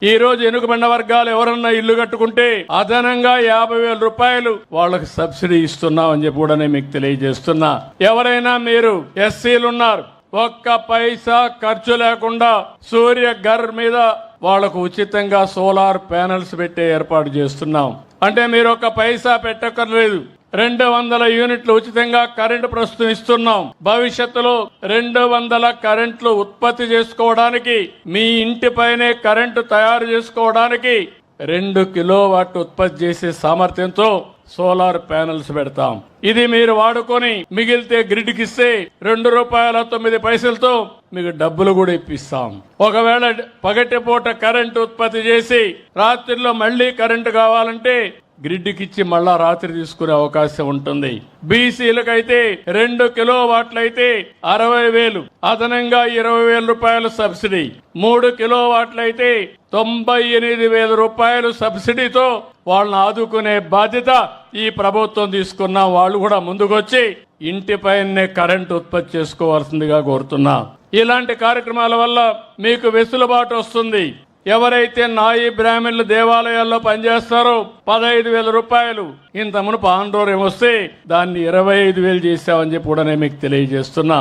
ఈ రోజు వెనుకబడిన వర్గాలు ఎవరన్నా ఇల్లు కట్టుకుంటే అదనంగా 50,000 రూపాయలు వాళ్ళకి సబ్సిడీ ఇస్తున్నామని చెప్పి కూడా నేను మీకు తెలియజేస్తున్నా. ఎవరైనా మీరు ఎస్సీలు ఉన్నారు, ఒక్క పైసా ఖర్చు లేకుండా సూర్య ఘర్ మీద వాళ్లకు ఉచితంగా సోలార్ ప్యానెల్స్ పెట్టే ఏర్పాటు చేస్తున్నాం. అంటే మీరు ఒక్క పైసా పెట్టక్కర్లేదు. 200 యూనిట్లు ఉచితంగా కరెంటు ప్రస్తుతం ఇస్తున్నాం. భవిష్యత్తులో 200 కరెంట్లు ఉత్పత్తి చేసుకోవడానికి, మీ ఇంటిపైనే కరెంటు తయారు చేసుకోవడానికి 2 కిలోవాట్ ఉత్పత్తి చేసే సామర్థ్యంతో సోలార్ ప్యానెల్స్ పెడతాం. ఇది మీరు వాడుకొని మిగిలితే గ్రిడ్కి ఇస్తే ₹2.09 మీకు డబ్బులు కూడా ఇప్పిస్తాం. ఒకవేళ పగటిపూట కరెంటు ఉత్పత్తి చేసి రాత్రిలో మళ్లీ కరెంటు కావాలంటే గ్రిడ్కి ఇచ్చి మళ్ళా రాత్రి తీసుకునే అవకాశం ఉంటుంది. బీసీలకైతే 2 కిలోవాట్లయితే 60,000, అదనంగా 20,000 రూపాయలు సబ్సిడీ. 3 కిలోవాట్లయితే 98,000 రూపాయలు సబ్సిడీతో వాళ్ళని ఆదుకునే బాధ్యత ఈ ప్రభుత్వం తీసుకున్నా. వాళ్ళు కూడా ముందుకొచ్చి ఇంటిపైనే కరెంటు ఉత్పత్తి చేసుకోవాల్సిందిగా కోరుతున్నా. ఇలాంటి కార్యక్రమాల వల్ల మీకు వెసులుబాటు వస్తుంది. ఎవరైతే నాయి బ్రాహ్మణులు దేవాలయాల్లో పనిచేస్తారో 15,000 రూపాయలు, ఇంత మునుపు ఆందోళన వస్తే దాన్ని 25,000 చేశామని చెప్పి కూడా నేను మీకు తెలియజేస్తున్నా.